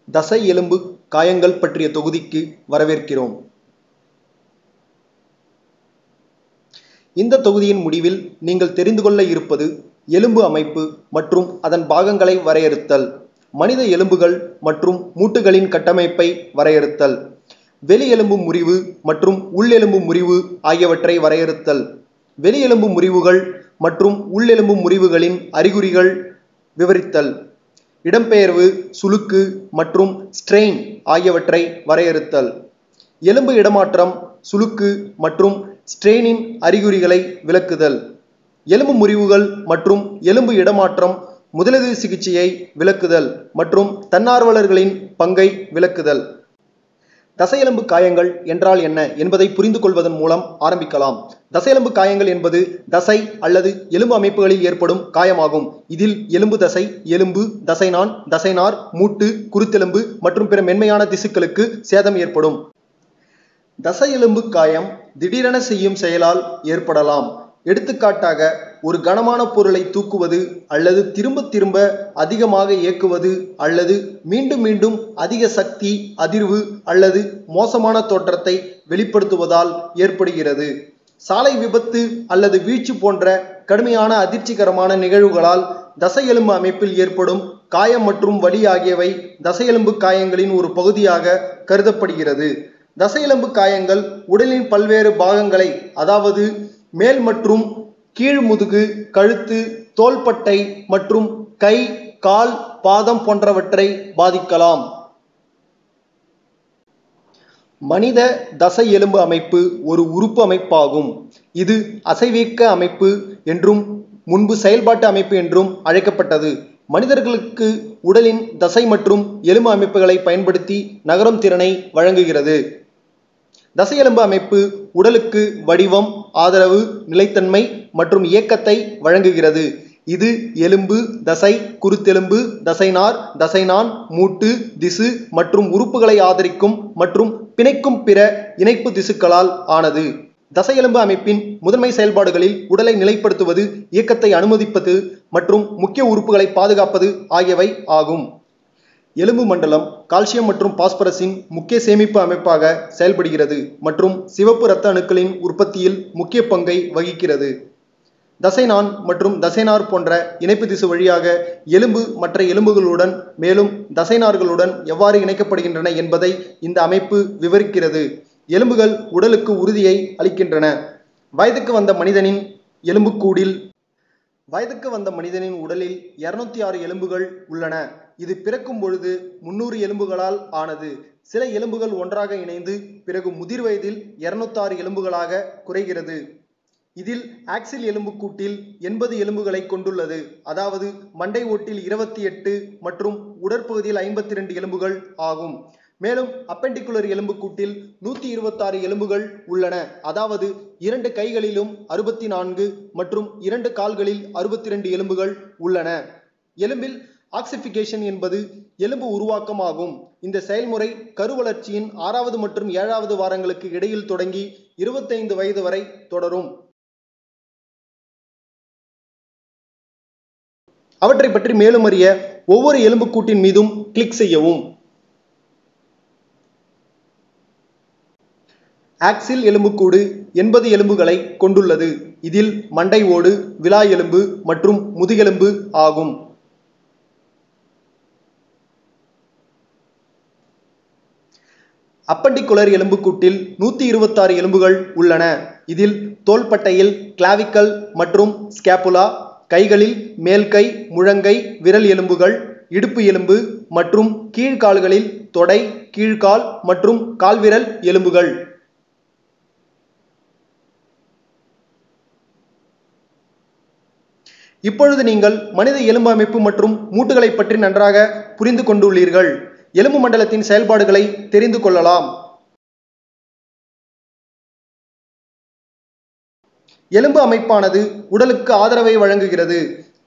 தசை எலும்பு காயங்கள் பற்றிய தொகுதிக்கு வரவேற்கிறோம். இந்த தொகுதியின் முடிவில் நீங்கள் தெரிந்து கொள்ள இருப்பது எலும்பு அமைப்பு மற்றும் அதன் பாகங்களை வரையறுத்தல், மனித எலும்புகள் மற்றும் மூட்டுகளின் கட்டமைப்பை வரையறுத்தல், வெளி எலும்பு முறிவு மற்றும் உள்ளெலும்பு முறிவு ஆகியவற்றை வரையறுத்தல், வெளி எலும்பு முறிவுகள் மற்றும் உள்ளெலும்பு முறிவுகளின் அறிகுறிகள் விவரித்தல், இடம்பெயர்வு, சுளுக்கு மற்றும் ஸ்ட்ரெயின் ஆகியவற்றை வரையறுத்தல், எலும்பு இடமாற்றம், சுளுக்கு மற்றும் ஸ்ட்ரெயினின் அறிகுறிகளை விளக்குதல், எலும்பு முறிவுகள் மற்றும் எலும்பு இடமாற்றம் முதலுதவி சிகிச்சையை விளக்குதல் மற்றும் தன்னார்வலர்களின் பங்கை விளக்குதல். தசையெலும்பு காயங்கள் என்றால் என்ன என்பதை புரிந்து கொள்வதன் மூலம் ஆரம்பிக்கலாம். தசையெலும்பு காயங்கள் என்பது தசை அல்லது எலும்பு அமைப்புகளில் ஏற்படும் காயமாகும். இதில் எலும்பு தசை, எலும்பு, தசைநான், தசைநார், மூட்டு, குருத்தெலும்பு மற்றும் பிற மென்மையான திசுக்களுக்கு சேதம் ஏற்படும். தசையெலும்பு காயம் திடீரென செய்யும் செயலால் ஏற்படலாம். எடுத்துக்காட்டாக, ஒரு கனமான பொருளை தூக்குவது அல்லது திரும்ப திரும்ப அதிகமாக இயக்குவது அல்லது மீண்டும் மீண்டும் அதிக சக்தி, அதிர்வு அல்லது மோசமான தோற்றத்தை வெளிப்படுத்துவதால் ஏற்படுகிறது. சாலை விபத்து அல்லது வீழ்ச்சி போன்ற கடுமையான அதிர்ச்சிகரமான நிகழ்வுகளால் தசையெலும்பு அமைப்பில் ஏற்படும் காயம் மற்றும் வலி ஆகியவை தசையெலும்பு காயங்களின் ஒரு பகுதியாக கருதப்படுகிறது. தசையெலும்பு காயங்கள் உடலின் பல்வேறு பாகங்களை, அதாவது மேல் மற்றும் கீழ் முதுகு, கழுத்து, தோள்பட்டை மற்றும் கை, கால், பாதம் போன்றவற்றை பாதிக்கலாம். மனித தசை எலும்பு அமைப்பு ஒரு உறுப்பு அமைப்பாகும். இது அசைவியக்க அமைப்பு என்றும் முன்பு செயல்பாட்டு அமைப்பு என்றும் அழைக்கப்பட்டது. மனிதர்களுக்கு உடலின் தசை மற்றும் எலும்பு அமைப்புகளை பயன்படுத்தி நகரும் திறனை வழங்குகிறது. தசையெலும்பு அமைப்பு உடலுக்கு வடிவம், ஆதரவு, நிலைத்தன்மை மற்றும் இயக்கத்தை வழங்குகிறது. இது எலும்பு, தசை, குருத்தெலும்பு, தசைநார், தசைநான், மூட்டு, திசு மற்றும் உறுப்புகளை ஆதரிக்கும் மற்றும் பிணைக்கும் பிற இணைப்பு திசுக்களால் ஆனது. தசையெலும்பு அமைப்பின் முதன்மை செயல்பாடுகளில் உடலை நிலைப்படுத்துவது, இயக்கத்தை அனுமதிப்பது மற்றும் முக்கிய உறுப்புகளை பாதுகாப்பது ஆகியவை ஆகும். எலும்பு மண்டலம் கால்சியம் மற்றும் பாஸ்பரஸின் முக்கிய சேமிப்பு அமைப்பாக செயல்படுகிறது மற்றும் சிவப்பு இரத்த அணுக்களின் உற்பத்தியில் முக்கிய பங்கை வகிக்கிறது. தசைநான் மற்றும் தசைநார் போன்ற இணைப்பு திசு வழியாக எலும்பு மற்ற எலும்புகளுடன் மேலும் தசைநார்களுடன் எவ்வாறு இணைக்கப்படுகின்றன என்பதை இந்த அமைப்பு விவரிக்கிறது. எலும்புகள் உடலுக்கு உறுதியை அளிக்கின்றன. வயதுக்கு வந்த மனிதனின் உடலில் 206 எலும்புகள் உள்ளன. இது பிறக்கும் பொழுது 300 எலும்புகளால் ஆனது. சில எலும்புகள் ஒன்றாக இணைந்து பிறகு முதிர் வயதில் 206 எலும்புகளாக குறைகிறது. இதில் ஆக்சில் எலும்புக்கூட்டில் 80 எலும்புகளை கொண்டுள்ளது, அதாவது மண்டை ஓட்டில் 28 மற்றும் உடற்பகுதியில் 52 எலும்புகள் ஆகும். மேலும் அப்பெண்டிகுலர் எலும்புக்கூட்டில் 126 எலும்புகள் உள்ளன, அதாவது 2 கைகளிலும் 64 மற்றும் 2 கால்களில் 62 எலும்புகள் உள்ளன. எலும்பில் ஆக்சிஃபிகேஷன் என்பது எலும்பு உருவாக்கம் ஆகும். இந்த செயல்முறை கருவளர்ச்சியின் 6வது மற்றும் 7வது வாரங்களுக்கு இடையில் தொடங்கி 25 வயது வரை தொடரும். அவற்றை பற்றி மேலும் அறிய ஒவ்வொரு எலும்புக்கூட்டின் மீதும் கிளிக் செய்யவும். ஆக்சில் எலும்புக்கூடு 80 எலும்புகளை கொண்டுள்ளது. இதில் மண்டை ஓடு, விலா எலும்பு மற்றும் முதுகெலும்பு ஆகும். அப்பெண்டிகுலர் எலும்புக்கூட்டில் 126 எலும்புகள் உள்ளன. இதில் தோள்பட்டையில் கிளாவிக்கல் மற்றும் ஸ்கேப்புலா, கைகளில் மேல்கை, முழங்கை, விரல் எலும்புகள், இடுப்பு எலும்பு மற்றும் கீழ்கால்களில் தொடை, கீழ்கால் மற்றும் கால்விரல் எலும்புகள். இப்பொழுது நீங்கள் மனித எலும்பு அமைப்பு மற்றும் மூட்டுகளை பற்றி நன்றாக புரிந்து கொண்டுள்ளீர்கள். எலும்பு மண்டலத்தின் செயல்பாடுகளை தெரிந்து கொள்ளலாம். எலும்பு அமைப்பானது உடலுக்கு ஆதரவை வழங்குகிறது,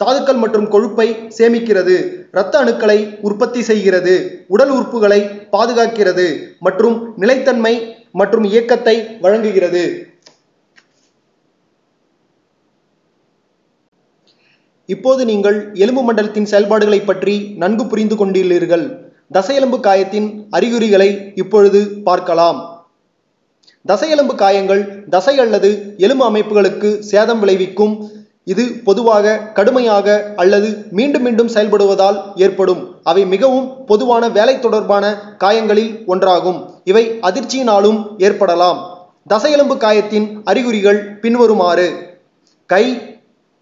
தாதுக்கள் மற்றும் கொழுப்பை சேமிக்கிறது, இரத்த அணுக்களை உற்பத்தி செய்கிறது, உடல் உறுப்புகளை பாதுகாக்கிறது மற்றும் நிலைத்தன்மை மற்றும் இயக்கத்தை வழங்குகிறது. இப்போது நீங்கள் எலும்பு மண்டலத்தின் செயல்பாடுகளை பற்றி நன்கு புரிந்து கொண்டுள்ளீர்கள். தசையெலும்பு காயத்தின் அறிகுறிகளை இப்பொழுது பார்க்கலாம். தசையெலும்பு காயங்கள் தசை அல்லது எலும்பு அமைப்புகளுக்கு சேதம் விளைவிக்கும். இது பொதுவாக கடுமையாக அல்லது மீண்டும் மீண்டும் செயல்படுவதால் ஏற்படும். அவை மிகவும் பொதுவான வேலை தொடர்பான காயங்களில் ஒன்றாகும். இவை அதிர்ச்சியினாலும் ஏற்படலாம். தசையெலும்பு காயத்தின் அறிகுறிகள் பின்வருமாறு: கை,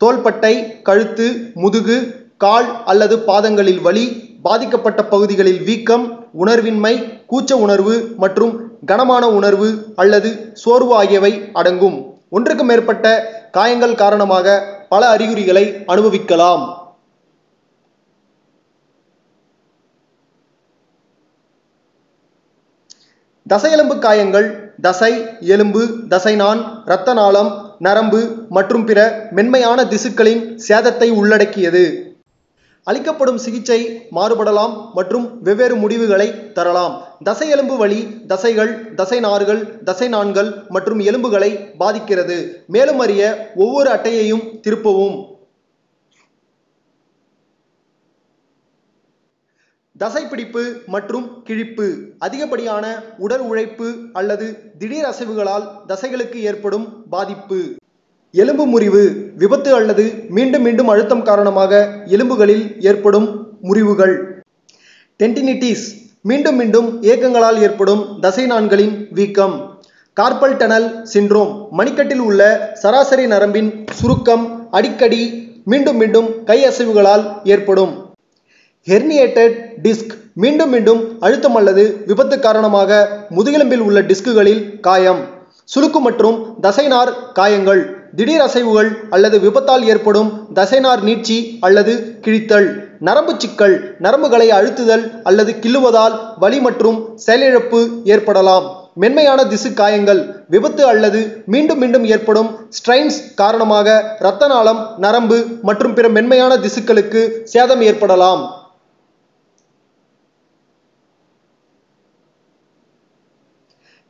தோள்பட்டை, கழுத்து, முதுகு, கால் அல்லது பாதங்களில் வலி, பாதிக்கப்பட்ட பகுதிகளில் வீக்கம், உணர்வின்மை, கூச்ச உணர்வு மற்றும் கனமான உணர்வு அல்லது சோர்வு ஆகியவை அடங்கும். ஒன்றுக்கு மேற்பட்ட காயங்கள் காரணமாக பல அறிகுறிகளை அனுபவிக்கலாம். தசையெலும்பு காயங்கள் தசை, எலும்பு, தசைநான், இரத்த நாளம், நரம்பு மற்றும் பிற மென்மையான திசுக்களின் சேதத்தை உள்ளடக்கியது. அளிக்கப்படும் சிகிச்சை மாறுபடலாம் மற்றும் வெவ்வேறு முடிவுகளை தரலாம். தசையெலும்பு வலி தசைகள், தசைநார்கள், தசைநான்கள் மற்றும் எலும்புகளை பாதிக்கிறது. மேலும் அறிய ஒவ்வொரு அட்டையையும் திருப்பவும். தசைப்பிடிப்பு மற்றும் கிழிப்பு அதிகப்படியான உடல் உழைப்பு அல்லது திடீர் அசைவுகளால் தசைகளுக்கு ஏற்படும் பாதிப்பு. எலும்பு முறிவு விபத்து அல்லது மீண்டும் மீண்டும் அழுத்தம் காரணமாக எலும்புகளில் ஏற்படும் முறிவுகள். டெண்டினிட்டிஸ் மீண்டும் மீண்டும் இயக்கங்களால் ஏற்படும் தசைநான்களின் வீக்கம். கார்பல் டனல் சிண்ட்ரோம் மணிக்கட்டில் உள்ள சராசரி நரம்பின் சுருக்கம் அடிக்கடி மீண்டும் மீண்டும் கை அசைவுகளால் ஏற்படும். ஹெர்னியேட்டட் டிஸ்க் மீண்டும் மீண்டும் அழுத்தம் அல்லது விபத்து காரணமாக முதுகெலும்பில் உள்ள டிஸ்குகளில் காயம். சுளுக்கு மற்றும் தசைநார் காயங்கள் திடீர் அசைவுகள் அல்லது விபத்தால் ஏற்படும் தசைநார் நீட்சி அல்லது கிழித்தல். நரம்பு சிக்கல் நரம்புகளை அழுத்துதல் அல்லது கிள்ளுவதால் வலி மற்றும் செயலிழப்பு ஏற்படலாம். மென்மையான திசு காயங்கள் விபத்து அல்லது மீண்டும் மீண்டும் ஏற்படும் ஸ்ட்ரெயின்ஸ் காரணமாக இரத்த நாளம், நரம்பு மற்றும் பிற மென்மையான திசுக்களுக்கு சேதம் ஏற்படலாம்.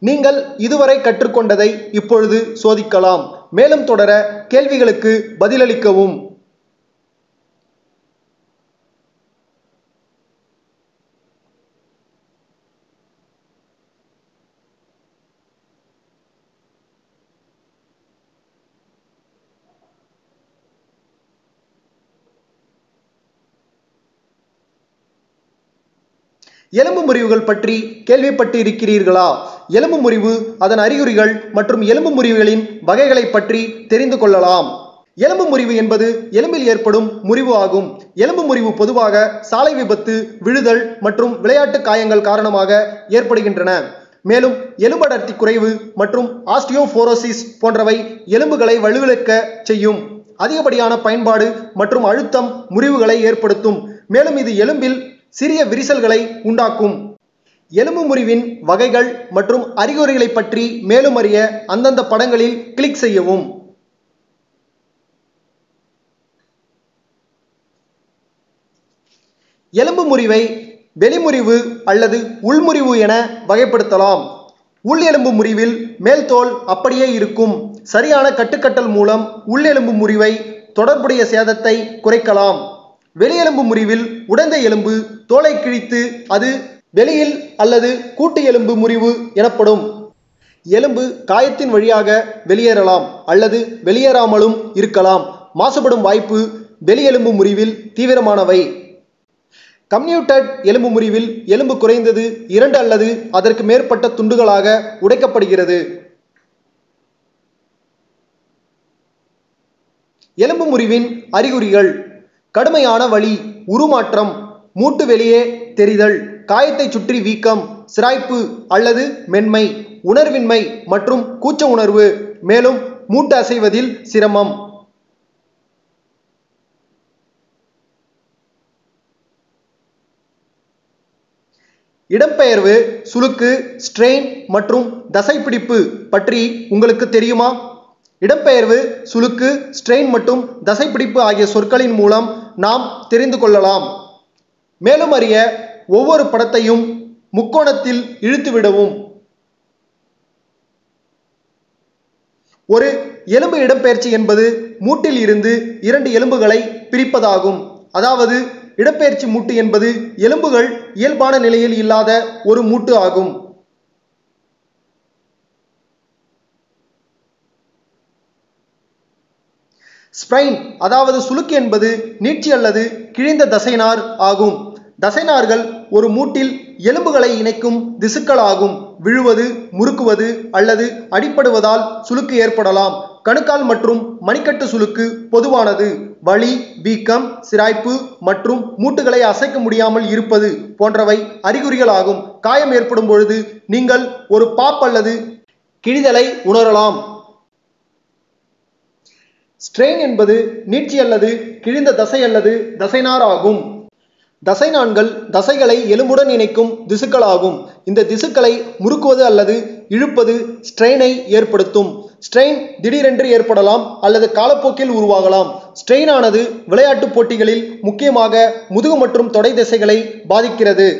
நீங்கள் இதுவரை கற்றுக்கொண்டதை இப்பொழுது சோதிக்கலாம். மேலும் தொடர கேள்விகளுக்கு பதிலளிக்கவும். எலும்பு முறிவுகள் பற்றி கேள்விப்பட்டு இருக்கிறீர்களா? எலும்பு முறிவு, அதன் அறிகுறிகள் மற்றும் எலும்பு முறிவுகளின் வகைகளை பற்றி தெரிந்து கொள்ளலாம். எலும்பு முறிவு என்பது எலும்பில் ஏற்படும் முறிவு ஆகும். எலும்பு முறிவு பொதுவாக சாலை விபத்து, விழுதல் மற்றும் விளையாட்டு காயங்கள் காரணமாக ஏற்படுகின்றன. மேலும் எலும்படர்த்தி குறைவு மற்றும் ஆஸ்டியோபோரோசிஸ் போன்றவை எலும்புகளை வலுவிழக்க செய்யும். அதிகப்படியான பயன்பாடு மற்றும் அழுத்தம் முறிவுகளை ஏற்படுத்தும். மேலும் இது எலும்பில் சிறிய விரிசல்களை உண்டாக்கும். எலும்பு முறிவின் வகைகள் மற்றும் அறிகுறிகளை பற்றி மேலும் அறிய அந்தந்த படங்களில் கிளிக் செய்யவும். எலும்பு முறிவை வெளிமுறிவு அல்லது உள்முறிவு என வகைப்படுத்தலாம். உள் எலும்பு முறிவில் மேல் தோல் அப்படியே இருக்கும். சரியான கட்டுக்கட்டல் மூலம் உள் எலும்பு முறிவை தொடர்புடைய சேதத்தை குறைக்கலாம். வெளியெலும்பு முறிவில் உடைந்த எலும்பு தோலை கிழித்து அது வெளியில் அல்லது கூட்டு எலும்பு முறிவு எனப்படும். எலும்பு காயத்தின் வழியாக வெளியேறலாம் அல்லது வெளியேறாமலும் இருக்கலாம். மாசுபடும் வாய்ப்பு வெளியெலும்பு முறிவில் தீவிரமானவை. கம்யூட்டட் எலும்பு முறிவில் எலும்பு குறைந்தது 2 அல்லது அதற்கு மேற்பட்ட துண்டுகளாக உடைக்கப்படுகிறது. எலும்பு முறிவின் அறிகுறிகள்: கடுமையான வலி, உருமாற்றம், மூட்டு வெளியே தெரிதல், காயத்தை சுற்றி வீக்கம், சிராய்ப்பு அல்லது மென்மை, உணர்வின்மை மற்றும் கூச்ச உணர்வு, மேலும் மூட்டு அசைவதில் சிரமம். இடம்பெயர்வு, சுளுக்கு, ஸ்ட்ரெயின் மற்றும் தசைப்பிடிப்பு பற்றி உங்களுக்கு தெரியுமா? இடம்பெயர்வு, சுளுக்கு, ஸ்ட்ரெயின் மற்றும் தசைப்பிடிப்பு ஆகிய சொற்களின் மூலம் நாம் தெரிந்து கொள்ளலாம். மேலும் அறிய ஒவ்வொரு படத்தையும் முக்கோணத்தில் இழுத்துவிடவும். ஒரு எலும்பு இடம்பெயர்ச்சி என்பது மூட்டில் இருந்து 2 எலும்புகளை பிரிப்பதாகும். அதாவது இடப்பெயர்ச்சி மூட்டு என்பது எலும்புகள் இயல்பான நிலையில் இல்லாத ஒரு மூட்டு ஆகும். ஸ்ப்ரைன் அதாவது சுளுக்கு என்பது நீட்சி அல்லது கிழிந்த தசைநார் ஆகும். தசைநார்கள் ஒரு மூட்டில் எலும்புகளை இணைக்கும் திசுக்கள் ஆகும். விழுவது, முறுக்குவது அல்லது அடிபடுவதால் சுளுக்கு ஏற்படலாம். கணுக்கால் மற்றும் மணிக்கட்டு சுளுக்கு பொதுவானது. வலி, வீக்கம், சிராய்ப்பு மற்றும் மூட்டுகளை அசைக்க முடியாமல் இருப்பது போன்றவை அறிகுறிகள் ஆகும். காயம் ஏற்படும் பொழுது நீங்கள் ஒரு பாப் அல்லது கிழிதலை உணரலாம். ஸ்ட்ரெயின் என்பது நீட்சி அல்லது கிழிந்த தசை அல்லது தசைநார் ஆகும். தசைநான்கள் தசைகளை எலும்புடன் இணைக்கும் திசுக்களாகும். இந்த திசுக்களை முறுக்குவது அல்லது இழுப்பது ஸ்ட்ரெயினை ஏற்படுத்தும். ஸ்ட்ரெயின் திடீரென்று ஏற்படலாம் அல்லது காலப்போக்கில் உருவாகலாம். ஸ்ட்ரெயின் ஆனது விளையாட்டுப் போட்டிகளில் முக்கியமாக முதுகு மற்றும் தொடை தசைகளை பாதிக்கிறது.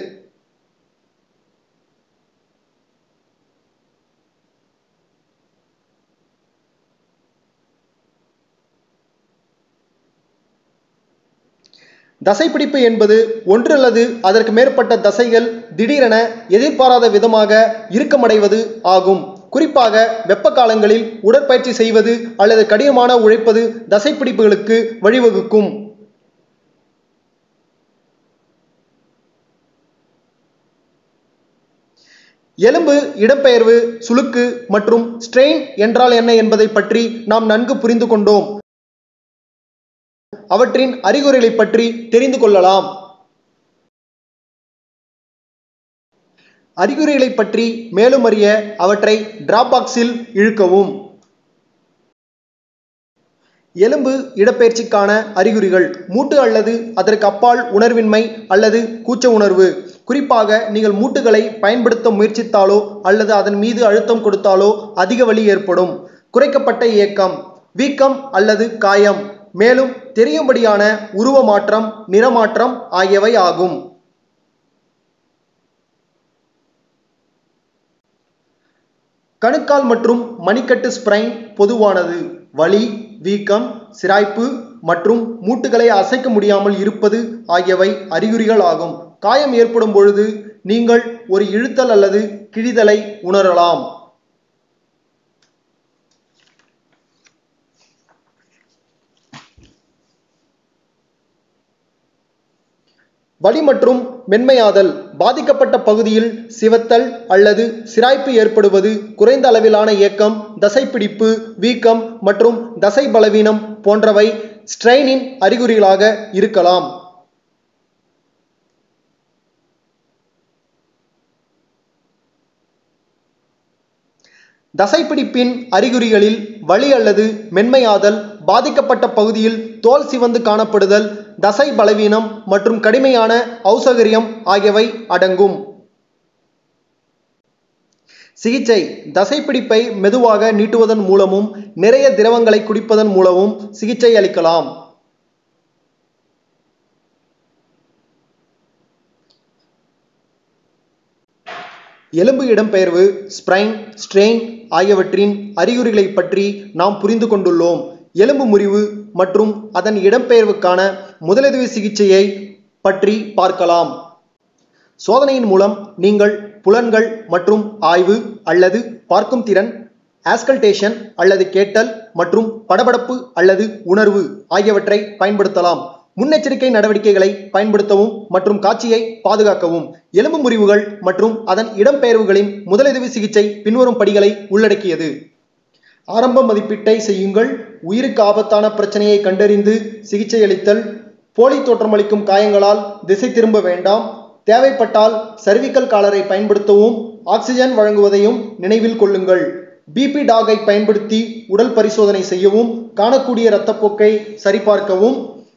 தசைப்பிடிப்பு என்பது ஒன்று அல்லது அதற்கு மேற்பட்ட தசைகள் திடீரென எதிர்பாராத விதமாக இறுக்கமடைவது ஆகும். குறிப்பாக வெப்ப காலங்களில் உடற்பயிற்சி செய்வது அல்லது கடினமான உழைப்பது தசைப்பிடிப்புகளுக்கு வழிவகுக்கும். எலும்பு இடம்பெயர்வு, சுளுக்கு மற்றும் ஸ்ட்ரெயின் என்றால் என்ன என்பதை பற்றி நாம் நன்கு புரிந்து கொண்டோம். அவற்றின் அறிகுறிகளை பற்றி தெரிந்து கொள்ளலாம். அறிகுறிகளை பற்றி மேலும் அறிய அவற்றை டிராப் பாக்ஸில் இழுக்கவும். எலும்பு இடப்பெயர்ச்சிக்கான அறிகுறிகள். மூட்டு அல்லது அதற்கு அப்பால் உணர்வின்மை அல்லது கூச்ச உணர்வு. குறிப்பாக நீங்கள் மூட்டுகளை பயன்படுத்த முயற்சித்தாலோ அல்லது அதன் மீது அழுத்தம் கொடுத்தாலோ அதிக வலி ஏற்படும். குறைக்கப்பட்ட இயக்கம், வீக்கம் அல்லது காயம், மேலும் தெரியும்படியான உருவ மாற்றம், நிறமாற்றம் ஆகியவை ஆகும். கணுக்கால் மற்றும் மணிக்கட்டு ஸ்ப்ரைன் பொதுவானது. வலி, வீக்கம், சிராய்ப்பு மற்றும் மூட்டுகளை அசைக்க முடியாமல் இருப்பது ஆகியவை அறிகுறிகள் ஆகும். காயம் ஏற்படும் பொழுது நீங்கள் ஒரு இழுத்தல் அல்லது கிழிதலை உணரலாம். வலி மற்றும் மென்மையாதல். பாதிக்கப்பட்ட பகுதியில் சிவத்தல் அல்லது சிராய்ப்பு ஏற்படுவது, குறைந்த அளவிலான இயக்கம், தசைப்பிடிப்பு, வீக்கம் மற்றும் தசை பலவீனம் போன்றவை ஸ்ட்ரெயினின் அறிகுறிகளாக இருக்கலாம். தசைப்பிடிப்பின் அறிகுறிகளில் வலி அல்லது மென்மையாதல், பாதிக்கப்பட்ட பகுதியில் தோல் சிவந்து காணப்படுதல், தசை பலவீனம் மற்றும் கடுமையான அசௌகரியம் ஆகியவை அடங்கும். சிகிச்சை. தசைப்பிடிப்பை மெதுவாக நீட்டுவதன் மூலமும் நிறைய திரவங்களை குடிப்பதன் மூலமும் சிகிச்சை அளிக்கலாம். எலும்பு இடம்பெயர்வு, ஸ்ப்ரைன், ஸ்ட்ரெயின் ஆகியவற்றின் அறிகுறிகளை பற்றி நாம் புரிந்து கொண்டுள்ளோம். எலும்பு முறிவு மற்றும் அதன் இடம்பெயர்வுக்கான முதலுதவி சிகிச்சையை பற்றி பார்க்கலாம். சோதனையின் மூலம் நீங்கள் புலன்கள் மற்றும் ஆய்வு அல்லது பார்க்கும் திறன், ஆஸ்கல்டேஷன் அல்லது கேட்டல் மற்றும் படபடப்பு அல்லது உணர்வு ஆகியவற்றை பயன்படுத்தலாம். முன்னெச்சரிக்கை நடவடிக்கைகளை பயன்படுத்தவும் மற்றும் காட்சியை பாதுகாக்கவும். எலும்பு முறிவுகள் மற்றும் அதன் இடம்பெயர்வுகளின் முதலுதவி சிகிச்சை பின்வரும் படிகளை உள்ளடக்கியது. ஆரம்ப மதிப்பீட்டை செய்யுங்கள். உயிருக்கு ஆபத்தான பிரச்சனையை கண்டறிந்து சிகிச்சை அளித்தல். போலி தோற்றமளிக்கும் காயங்களால் திசை திரும்ப வேண்டாம். தேவைப்பட்டால் சர்விக்கல் காலரை பயன்படுத்தவும். ஆக்சிஜன் வழங்குவதையும் நினைவில் கொள்ளுங்கள். பிபி டாகை பயன்படுத்தி உடல் பரிசோதனை செய்யவும். காணக்கூடிய இரத்தப்போக்கை சரிபார்க்கவும்.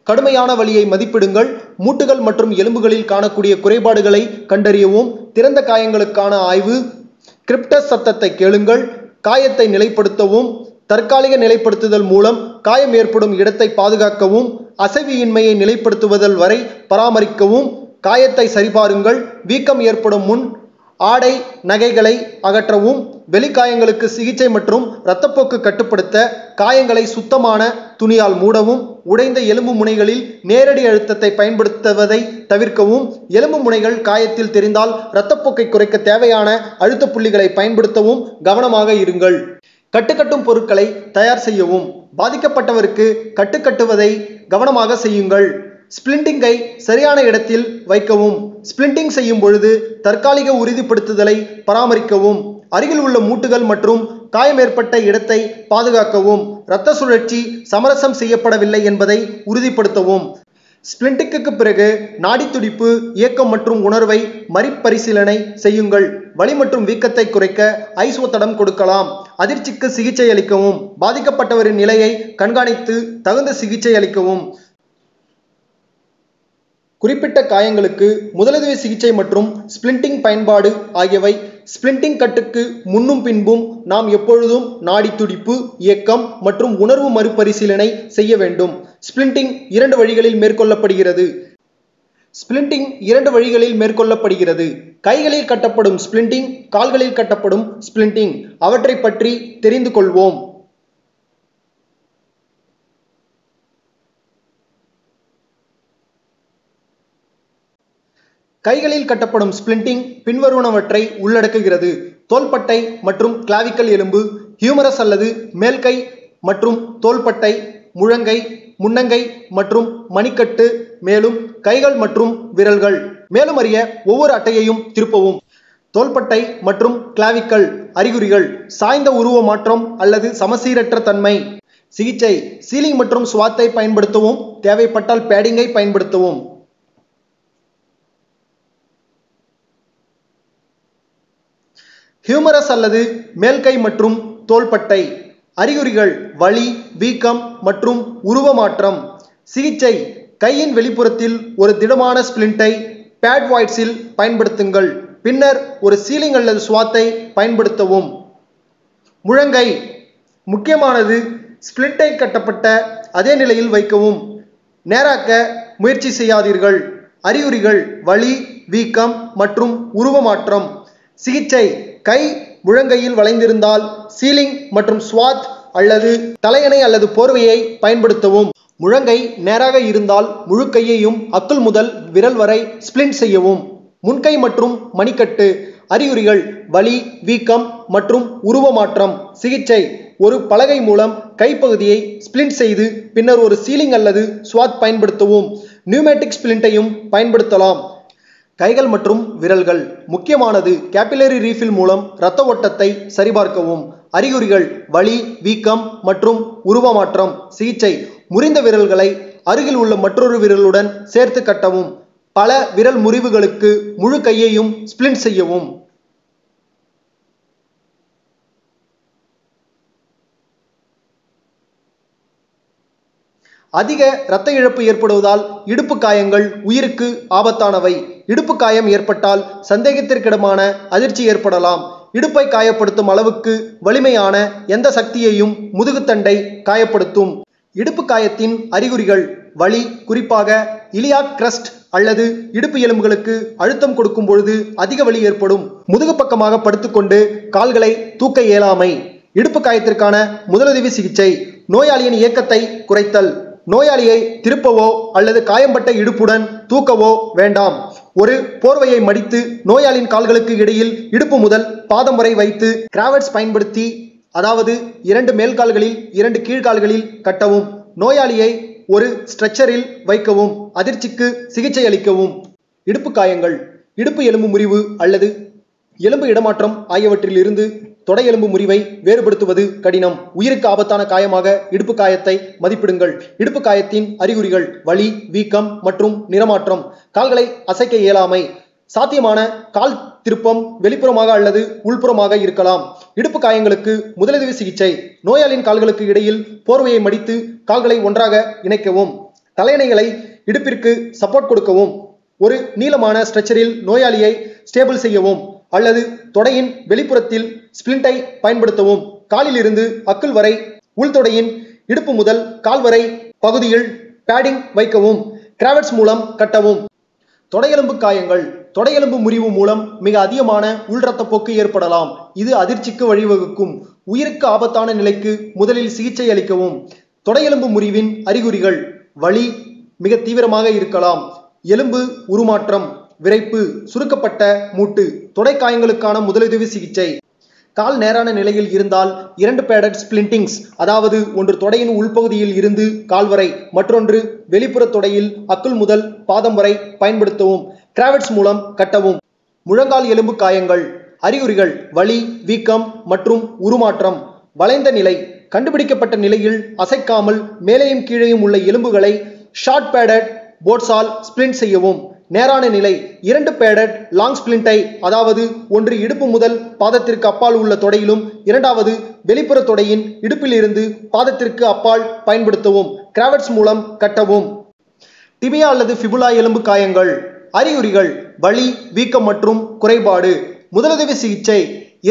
கடுமையான வலியை மதிப்பிடுங்கள். மூட்டுகள் மற்றும் எலும்புகளில் காணக்கூடிய குறைபாடுகளை கண்டறியவும். திறந்த காயங்களுக்கான ஆய்வு. கிரிப்டஸ் சத்தத்தை கேளுங்கள். காயத்தை நிலைப்படுத்தவும். தற்காலிக நிலைப்படுத்துதல் மூலம் காயம் ஏற்படும் இடத்தை பாதுகாக்கவும். அசைவியின்மையை நிலைப்படுத்துவதல் வரை பராமரிக்கவும். காயத்தை சரிபாருங்கள். வீக்கம் ஏற்படும் முன் ஆடை நகைகளை அகற்றவும், வெளிக்காயங்களுக்கு சிகிச்சை மற்றும் இரத்தப்போக்கு கட்டுப்படுத்த காயங்களை சுத்தமான துணியால் மூடவும், உடைந்த எலும்பு முனைகளில் நேரடி அழுத்தத்தை பயன்படுத்துவதை தவிர்க்கவும், எலும்பு முனைகள் காயத்தில் தெரிந்தால் இரத்தப்போக்கை குறைக்க தேவையான அழுத்த புள்ளிகளை பயன்படுத்தவும் கவனமாக இருங்கள். கட்டுக்கட்டும் பொருட்களை தயார் செய்யவும், பாதிக்கப்பட்டவருக்கு கட்டுக்கட்டுவதை கவனமாக செய்யுங்கள். ஸ்பிளிண்டிங்கை சரியான இடத்தில் வைக்கவும், ஸ்பிளிண்டிங் செய்யும் பொழுது தற்காலிக உறுதிப்படுத்துதலை பராமரிக்கவும், அருகில் உள்ள மூட்டுகள் மற்றும் காயம் ஏற்பட்ட இடத்தை பாதுகாக்கவும், இரத்த சுழற்சி சமரசம் செய்யப்படவில்லை என்பதை உறுதிப்படுத்தவும். ஸ்பிளிண்டிங்க்கு பிறகு நாடி துடிப்பு, இயக்கம் மற்றும் உணர்வை மறுபரிசீலனை செய்யுங்கள். வலி மற்றும் வீக்கத்தை குறைக்க ஐஸ் ஒத்தடம் கொடுக்கலாம். அதிர்ச்சிக்கு சிகிச்சை அளிக்கவும், பாதிக்கப்பட்டவரின் நிலையை கண்காணித்து தகுந்த சிகிச்சை அளிக்கவும். குறிப்பிட்ட காயங்களுக்கு முதலுதவி சிகிச்சை மற்றும் ஸ்பிளிண்டிங் பயன்பாடு ஆகியவை. ஸ்பிளிண்டிங் கட்டுக்கு முன்னும் பின்பும் நாம் எப்பொழுதும் நாடி துடிப்பு, இயக்கம் மற்றும் உணர்வு மறுபரிசீலனை செய்ய வேண்டும். ஸ்பிளிண்டிங் 2 வழிகளில் மேற்கொள்ளப்படுகிறது. ஸ்பிளிண்டிங் 2 வழிகளில் மேற்கொள்ளப்படுகிறது. கைகளில் கட்டப்படும் ஸ்பிளிண்டிங், கால்களில் கட்டப்படும் ஸ்பிளிண்டிங். அவற்றை பற்றி தெரிந்து கொள்வோம். கைகளில் கட்டப்படும் ஸ்பிளிண்டிங் பின்வருவனவற்றை உள்ளடக்குகிறது. தோள்பட்டை மற்றும் கிளாவிக்கல் எலும்பு, ஹியூமரஸ் அல்லது மேல்கை மற்றும் தோள்பட்டை, முழங்கை, முன்னங்கை மற்றும் மணிக்கட்டு, மேலும் கைகள் மற்றும் விரல்கள். மேலும் அறிய ஒவ்வொரு அட்டையையும் திருப்பவும். தோள்பட்டை மற்றும் கிளாவிக்கல் அறிகுறிகள்: சாய்ந்த உருவ மாற்றம் அல்லது சமசீரற்ற தன்மை. சிகிச்சை: சீலிங் மற்றும் ஸ்வாத்தை பயன்படுத்தவும், தேவைப்பட்டால் பேடிங்கை பயன்படுத்தவும். ஹியூமரஸ் அல்லது மேல்கை மற்றும் தோள்பட்டை அறிகுறிகள்: வலி, வீக்கம் மற்றும் உருவ மாற்றம். சிகிச்சை: கையின் வெளிப்புறத்தில் ஒரு திடமான ஸ்பிளிண்டை பேட் வாய்ட்ஸில் பயன்படுத்துங்கள். பின்னர் ஒரு சீலிங் அல்லது ஸ்வாத்தை பயன்படுத்தவும். முழங்கை முக்கியமானது. ஸ்பிளிண்டை கட்டப்பட்ட அதே நிலையில் வைக்கவும். நேராக்க முயற்சி செய்யாதீர்கள். அறிகுறிகள்: வலி, வீக்கம் மற்றும் உருவ மாற்றம். சிகிச்சை: கை முழங்கையில் வளைந்திருந்தால் சீலிங் மற்றும் ஸ்வாத் அல்லது தலையணை அல்லது போர்வையை பயன்படுத்தவும். முழங்கை நேராக இருந்தால் முழு கையையும் அக்குள் முதல் விரல் வரை ஸ்பிளிண்ட் செய்யவும். முன்கை மற்றும் மணிக்கட்டு அறிகுறிகள்: வலி, வீக்கம் மற்றும் உருவ மாற்றம். சிகிச்சை: ஒரு பலகை மூலம் கைப்பகுதியை ஸ்பிளிண்ட் செய்து பின்னர் ஒரு சீலிங் அல்லது ஸ்வாத் பயன்படுத்தவும். நியூமேட்டிக் ஸ்பிளிண்டையும் பயன்படுத்தலாம். கைகள் மற்றும் விரல்கள் முக்கியமானது. கேபிலரி ரீஃபில் மூலம் இரத்த ஓட்டத்தை சரிபார்க்கவும். அறிகுறிகள்: வலி, வீக்கம் மற்றும் உருவ மாற்றம். சிகிச்சை: முறிந்த விரல்களை அருகில் உள்ள மற்றொரு விரலுடன் சேர்த்து கட்டவும். பல விரல் முறிவுகளுக்கு முழு கையையும் ஸ்பிளிண்ட் செய்யவும். அதிக இரத்த இழப்பு ஏற்படுவதால் இடுப்பு காயங்கள் உயிருக்கு ஆபத்தானவை. இடுப்பு காயம் ஏற்பட்டால் சந்தேகத்திற்கிடமான அதிர்ச்சி ஏற்படலாம். இடுப்பை காயப்படுத்தும் அளவுக்கு வலிமையான எந்த சக்தியையும் முதுகுத்தண்டை காயப்படுத்தும். இடுப்பு காயத்தின் அறிகுறிகள்: வலி, குறிப்பாக இலியாக் கிரஸ்ட் அல்லது இடுப்பு எலும்புகளுக்கு அழுத்தம் கொடுக்கும் பொழுது அதிக வலி ஏற்படும். முதுகு பக்கமாக படுத்துக்கொண்டு கால்களை தூக்க இயலாமை. இடுப்பு காயத்திற்கான முதலுதவி சிகிச்சை: நோயாளியின் இயக்கத்தை குறைத்தல். நோயாளியை திருப்பவோ அல்லது காயம்பட்ட இடுப்புடன் தூக்கவோ வேண்டாம். ஒரு போர்வையை மடித்து நோயாளியின் கால்களுக்கு இடையில் இடுப்பு முதல் பாதம் வரை வைத்து கிராவட்ஸ் பயன்படுத்தி, அதாவது 2 மேல்கால்களில் 2 கீழ்கால்களில் கட்டவும். நோயாளியை ஒரு ஸ்ட்ரெச்சரில் வைக்கவும். அதிர்ச்சிக்கு சிகிச்சை அளிக்கவும். இடுப்பு காயங்கள்: இடுப்பு எலும்பு முறிவு அல்லது எலும்பு இடமாற்றம் ஆகியவற்றில் இருந்து தொடை எலும்பு முறிவை வேறுபடுத்துவது கடினம். உயிருக்கு ஆபத்தான காயமாக இடுப்பு காயத்தை மதிப்பிடுங்கள். இடுப்பு காயத்தின் அறிகுறிகள்: வலி, வீக்கம் மற்றும் நிறமாற்றம். கால்களை அசைக்க இயலாமை. சாத்தியமான கால் திருப்பம் வெளிப்புறமாக அல்லது உள்புறமாக இருக்கலாம். இடுப்பு காயங்களுக்கு முதலுதவி சிகிச்சை: நோயாளியின் கால்களுக்கு இடையில் போர்வையை மடித்து கால்களை ஒன்றாக இணைக்கவும். தலையணைகளை இடுப்பிற்கு சப்போர்ட் கொடுக்கவும். ஒரு நீளமான ஸ்ட்ரெச்சரில் நோயாளியை ஸ்டேபிள் செய்யவும் அல்லது தொடையின் வெளிப்புறத்தில் ஸ்பிளிண்டை பயன்படுத்தவும். காலில் இருந்து அக்குள் வரை உள்தொடையின் இடுப்பு முதல் கால் வரை பகுதியில் பேடிங் வைக்கவும். கிராவட்ஸ் மூலம் கட்டவும். தொடையெலும்பு காயங்கள். தொடையெலும்பு முறிவு மூலம் மிக அதிகமான உள் இரத்தப்போக்கு ஏற்படலாம். இது அதிர்ச்சிக்கு வழிவகுக்கும். உயிருக்கு ஆபத்தான நிலைக்கு முதலில் சிகிச்சை அளிக்கவும். தொடையெலும்பு முறிவின் அறிகுறிகள்: வலி மிக தீவிரமாக இருக்கலாம், எலும்பு உருமாற்றம், விரைப்பு, சுருக்கப்பட்ட மூட்டு. தொடைக்காயங்களுக்கான முதலுதவி சிகிச்சை: கால் நேரான நிலையில் இருந்தால் 2 பேடட் ஸ்பிளிண்டிங்ஸ், அதாவது ஒன்று தொடையின் உள்பகுதியில் இருந்து கால் வரை, மற்றொன்று வெளிப்புற தொடையில் அக்குள் முதல் பாதம் வரை பயன்படுத்தவும். கிராவெட்ஸ் மூலம் கட்டவும். முழங்கால் எலும்பு காயங்கள். அறிகுறிகள்: வலி, வீக்கம் மற்றும் உருமாற்றம். வளைந்த நிலை: கண்டுபிடிக்கப்பட்ட நிலையில் அசைக்காமல் மேலேயும் கீழேயும் உள்ள எலும்புகளை ஷார்ட் பேடட் போர்ட்ஸால் ஸ்பிளிண்ட் செய்யவும். நேரான நிலை: 2 பேடட் லாங் ஸ்பிளிண்டை, அதாவது ஒன்று இடுப்பு முதல் பாதத்திற்கு அப்பால் உள்ள தொடையிலும் இரண்டாவது வெளிப்புற தொடையின் இடுப்பில் இருந்து பாதத்திற்கு அப்பால் பயன்படுத்தவும். கிராவெட்ஸ் மூலம் கட்டவும். டிபியா அல்லது ஃபிபுலா எலும்பு காயங்கள். அறிகுறிகள்: வலி, வீக்கம் மற்றும் குறைபாடு. முதலுதவி சிகிச்சை: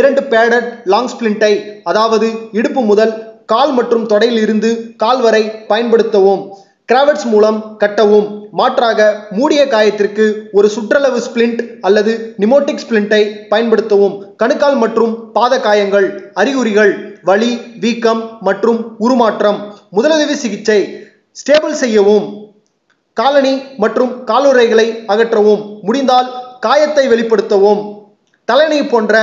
2 பேடட் லாங் ஸ்பிளிண்டை, அதாவது இடுப்பு முதல் கால் மற்றும் தொடையில் இருந்து கால் வரை பயன்படுத்தவும். கிராவெட்ஸ் மூலம் கட்டவும். மாற்றாக மூடிய காயத்திற்கு ஒரு சுற்றளவு ஸ்பிளிண்ட் அல்லது நிமோட்டிக் ஸ்பிளிண்டை பயன்படுத்தவும். கணுக்கால் மற்றும் பாத காயங்கள். அறிகுறிகள்: வலி, வீக்கம் மற்றும் உருமாற்றம். முதலுதவி சிகிச்சை: ஸ்டேபிள் செய்யவும், காலணி மற்றும் காலுறைகளை அகற்றவும், முடிந்தால் காயத்தை வெளிப்படுத்தவும். தலையணை போன்ற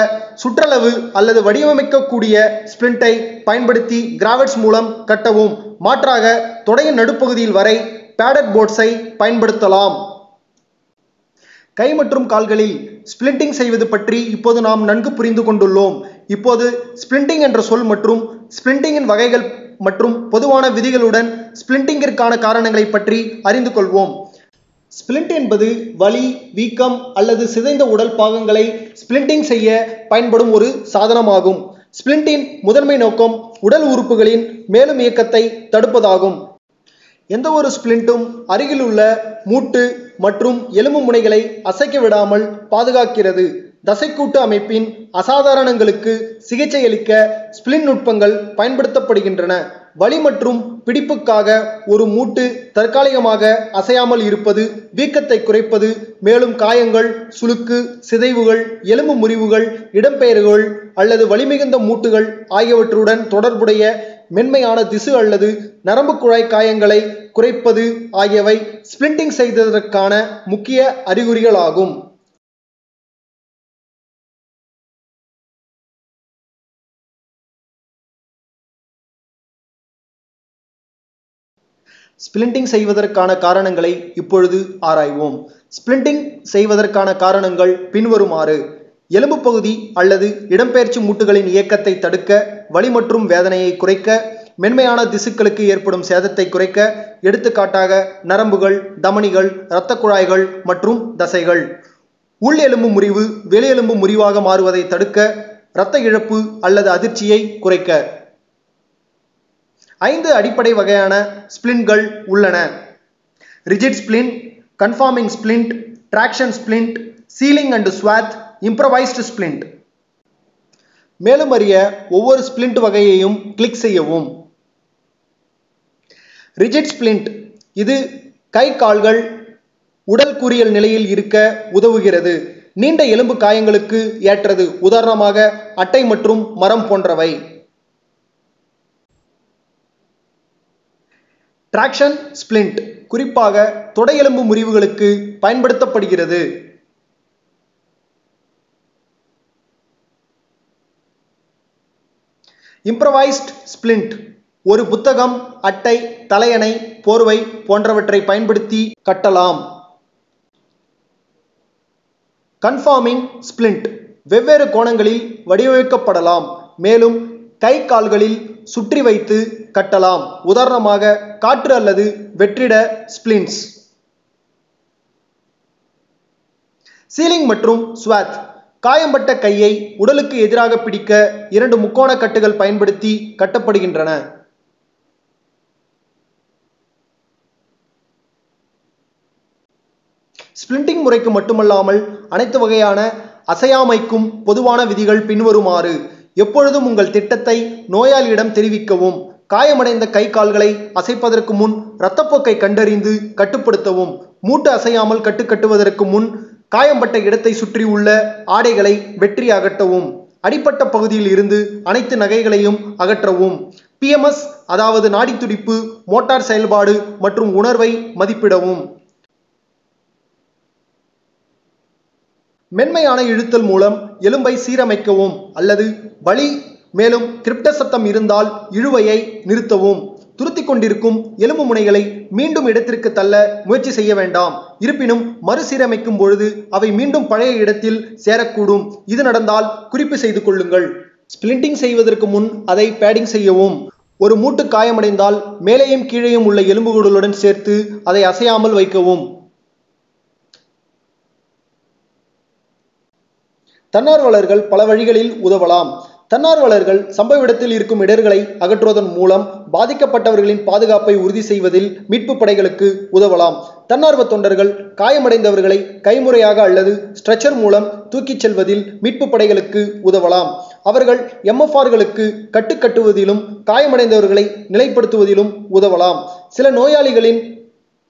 சுற்றளவு அல்லது வடிவமைக்கக்கூடிய ஸ்பிளிண்டை பயன்படுத்தி கிராவெட்ஸ் மூலம் கட்டவும். மாற்றாக தொடையின் நடுப்பகுதியில் வரை பேடட் போர்ட்ஸை பயன்படுத்தலாம். கை மற்றும் கால்களில் ஸ்பிளிண்டிங் செய்வது பற்றி இப்போது நாம் நன்கு புரிந்து கொண்டுள்ளோம். இப்போது ஸ்பிளிண்டிங் என்ற சொல் மற்றும் ஸ்பிளிண்டிங்கின் வகைகள் மற்றும் பொதுவான விதிகளுடன் ஸ்பிளிண்டிங்கிற்கான காரணங்களை பற்றி அறிந்து கொள்வோம். ஸ்பிளிண்ட் என்பது வலி, வீக்கம் அல்லது சிதைந்த உடல் பாகங்களை ஸ்பிளிண்டிங் செய்ய பயன்படும் ஒரு சாதனமாகும். ஸ்பிளிண்டின் முதன்மை நோக்கம் உடல் உறுப்புகளின் மேலும் இயக்கத்தை தடுப்பதாகும். எந்த ஒரு ஸ்பிளிண்டும் அருகிலுள்ள மூட்டு மற்றும் எலும்பு முனைகளை அசைக்க விடாமல் பாதுகாக்கிறது. தசைக்கூட்டு அமைப்பின் அசாதாரணங்களுக்கு சிகிச்சை அளிக்க ஸ்பிளிண்ட் நுட்பங்கள் பயன்படுத்தப்படுகின்றன. வலி மற்றும் பிடிப்புக்காக ஒரு மூட்டு தற்காலிகமாக அசையாமல் இருப்பது வீக்கத்தை குறைப்பது, மேலும் காயங்கள், சுளுக்கு, சிதைவுகள், எலும்பு முறிவுகள், இடம்பெயர்வுகள் அல்லது வலிமிகுந்த மூட்டுகள் ஆகியவற்றுடன் தொடர்புடைய மென்மையான திசு அல்லது நரம்பு குழாய் காயங்களை குறைப்பது ஆகியவை ஸ்பிளிண்டிங் செய்ததற்கான முக்கிய அறிகுறிகளாகும். ஸ்பிளிண்டிங் செய்வதற்கான காரணங்களை இப்பொழுது ஆராய்வோம். ஸ்பிளிண்டிங் செய்வதற்கான காரணங்கள் பின்வருமாறு: எலும்பு பகுதி அல்லது இடம்பெயர்ச்சி மூட்டுகளின் இயக்கத்தை தடுக்க, வலி மற்றும் வேதனையை குறைக்க, மென்மையான திசுக்களுக்கு ஏற்படும் சேதத்தை குறைக்க, எடுத்துக்காட்டாக நரம்புகள், தமனிகள், இரத்த குழாய்கள் மற்றும் தசைகள். உள் எலும்பு முறிவு வெளி எலும்பு முறிவாக மாறுவதை தடுக்க, இரத்த இழப்பு அல்லது அதிர்ச்சியை குறைக்க. 5 அடிப்படை வகையான ஸ்பிளின்ட்கள் உள்ளன: rigid splint, conforming splint, traction splint, sling and swathe, improvised splint. மேலும் அறிய ஒவ்வொரு ஸ்பிளிண்ட் வகையையும் கிளிக் செய்யவும். ரிஜிட் ஸ்பிளிண்ட்: இது கை கால்கள் உடல் கூறியல் நிலையில் இருக்க உதவுகிறது. நீண்ட எலும்பு காயங்களுக்கு ஏற்றது, உதாரணமாக அட்டை மற்றும் மரம் போன்றவை. டிராக்ஷன் ஸ்பிளிண்ட் குறிப்பாக தொடையெலும்பு முறிவுகளுக்கு பயன்படுத்தப்படுகிறது. இம்ப்ரவைஸ்ட் ஸ்பிளிண்ட் ஒரு புத்தகம், அட்டை, தலையணை, போர்வை போன்றவற்றை பயன்படுத்தி கட்டலாம். கன்ஃபார்மிங் ஸ்பிளிண்ட் வெவ்வேறு கோணங்களில் வடிவமைக்கப்படலாம், மேலும் கை கால்களில் சுற்றி வைத்து கட்டலாம், உதாரணமாக காற்று அல்லது வெற்றிட ஸ்பிளின்ட்ஸ். சீலிங் மற்றும் ஸ்வாத் காயம்பட்ட கையை உடலுக்கு எதிராக பிடிக்க 2 முக்கோண கட்டுகள் பயன்படுத்தி கட்டப்படுகின்றன. ஸ்பிளிண்டிங் முறைக்கு மட்டுமல்லாமல் அனைத்து வகையான அசையாமைக்கும் பொதுவான விதிகள் பின்வருமாறு: எப்பொழுதும் உங்கள் திட்டத்தை நோயாளியிடம் தெரிவிக்கவும். காயமடைந்த கை கால்களை அசைப்பதற்கு முன் இரத்தப்போக்கை கண்டறிந்து கட்டுப்படுத்தவும். மூட்டு அசையாமல் கட்டுவதற்கு முன் காயம்பட்ட இடத்தை சுற்றி உள்ள ஆடைகளை வெற்றி அகற்றவும். அடிப்பட்ட பகுதியில் இருந்து அனைத்து நகைகளையும் அகற்றவும். PMS அதாவது நாடி துடிப்பு, மோட்டார் செயல்பாடு மற்றும் உணர்வை மதிப்பிடவும். மென்மையான இழுத்தல் மூலம் எலும்பை சீரமைக்கவும் அல்லது வலி மேலும் கிரிப்ட சத்தம் இருந்தால் இழுவையை நிறுத்தவும். துருத்திக் கொண்டிருக்கும் எலும்பு முனைகளை மீண்டும் இடத்திற்கு தள்ள முயற்சி செய்ய வேண்டாம். இருப்பினும் மறுசீரமைக்கும் பொழுது அவை மீண்டும் பழைய இடத்தில் சேரக்கூடும். இது நடந்தால் குறிப்பு செய்து கொள்ளுங்கள். ஸ்பிளிண்டிங் செய்வதற்கு முன் அதை பேடிங் செய்யவும். ஒரு மூட்டு காயமடைந்தால் மேலேயும் கீழேயும் உள்ள எலும்புகளுடன் சேர்த்து அதை அசையாமல் வைக்கவும். தன்னார்வலர்கள் பல வழிகளில் உதவலாம். தன்னார்வலர்கள் சம்பவ இடத்தில் இருக்கும் இடர்களை அகற்றுவதன் மூலம் பாதிக்கப்பட்டவர்களின் பாதுகாப்பை உறுதி செய்வதில் மீட்பு படைகளுக்கு உதவலாம். தன்னார்வ தொண்டர்கள் காயமடைந்தவர்களை கைமுறையாக அல்லது ஸ்ட்ரெச்சர் மூலம் தூக்கிச் செல்வதில் மீட்பு படைகளுக்கு உதவலாம். அவர்கள் MFRகளுக்கு கட்டுவதிலும் காயமடைந்தவர்களை நிலைப்படுத்துவதிலும் உதவலாம். சில நோயாளிகளின்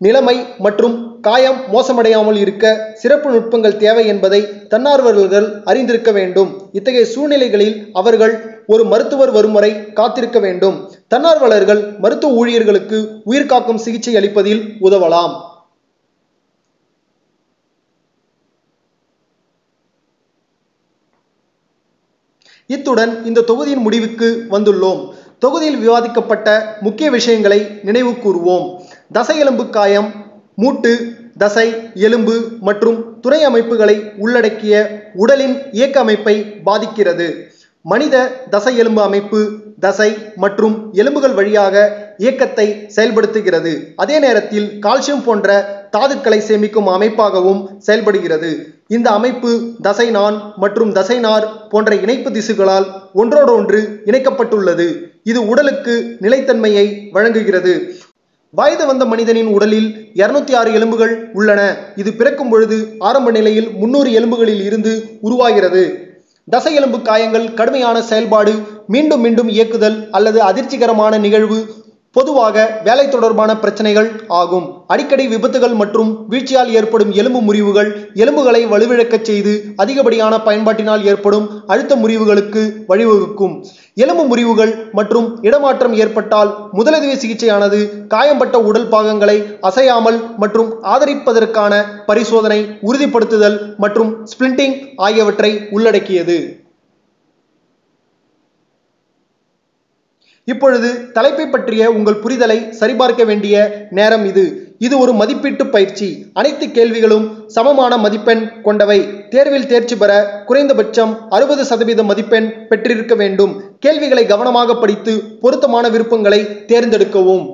நிலைமை மற்றும் காயம் மோசமடையாமல் இருக்க சிறப்பு நுட்பங்கள் தேவை என்பதை தன்னார்வலர்கள் அறிந்திருக்க வேண்டும். இத்தகைய சூழ்நிலைகளில் அவர்கள் ஒரு மருத்துவர் வரும் வரை காத்திருக்க வேண்டும். தன்னார்வலர்கள் மருத்துவ ஊழியர்களுக்கு உயிர்காக்கும் சிகிச்சை அளிப்பதில் உதவலாம். இத்துடன் இந்த தொகுதியின் முடிவுக்கு வந்துள்ளோம். தொகுதியில் விவாதிக்கப்பட்ட முக்கிய விஷயங்களை நினைவு கூறுவோம். தசை எலும்பு காயம் மூட்டு, தசை, எலும்பு மற்றும் துணை அமைப்புகளை உள்ளடக்கிய உடலின் இயக்க அமைப்பை பாதிக்கிறது. மனித தசை எலும்பு அமைப்பு தசை மற்றும் எலும்புகள் வழியாக இயக்கத்தை செயல்படுத்துகிறது. அதே நேரத்தில் கால்சியம் போன்ற தாதுக்களை சேமிக்கும் அமைப்பாகவும் செயல்படுகிறது. இந்த அமைப்பு தசை நான் மற்றும் தசை நார் போன்ற இணைப்பு திசுக்களால் ஒன்றோடொன்று இணைக்கப்பட்டுள்ளது. இது உடலுக்கு நிலைத்தன்மையை வழங்குகிறது. வயது வந்த மனிதனின் உடலில் 206 எலும்புகள் உள்ளன. இது பிறக்கும் பொழுது ஆரம்ப நிலையில் 300 எலும்புகளில் இருந்து உருவாகிறது. தசை எலும்பு காயங்கள் கடுமையான செயல்பாடு, மீண்டும் மீண்டும் இயக்குதல் அல்லது அதிர்ச்சிகரமான நிகழ்வு பொதுவாக வேலை தொடர்பான பிரச்சனைகள் ஆகும். அடிக்கடி விபத்துகள் மற்றும் வீழ்ச்சியால் ஏற்படும் எலும்பு முறிவுகள் எலும்புகளை வலுவிழக்கச் செய்து அதிகப்படியான பயன்பாட்டினால் ஏற்படும் அழுத்த முறிவுகளுக்கு வழிவகுக்கும். எலும்பு முறிவுகள் மற்றும் இடமாற்றம் ஏற்பட்டால் முதலுதவி சிகிச்சையானது காயம்பட்ட உடல் பாகங்களை அசையாமல் மற்றும் ஆதரிப்பதற்கான பரிசோதனை, உறுதிப்படுத்துதல் மற்றும் ஸ்பிளிண்டிங் ஆகியவற்றை உள்ளடக்கியது. இப்பொழுது தலைப்பை பற்றிய உங்கள் புரிதலை சரிபார்க்க வேண்டிய நேரம் இது. இது ஒரு மதிப்பீட்டு பயிற்சி. அனைத்து கேள்விகளும் சமமான மதிப்பெண் கொண்டவை. தேர்வில் தேர்ச்சி பெற குறைந்தபட்சம் 60% மதிப்பெண் பெற்றிருக்க வேண்டும். கேள்விகளை கவனமாக படித்து பொருத்தமான விருப்பங்களை தேர்ந்தெடுக்கவும்.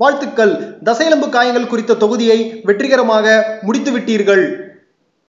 வாழ்த்துக்கள். தசையெலும்பு காயங்கள் குறித்த தொகுதியை வெற்றிகரமாக முடித்துவிட்டீர்கள்.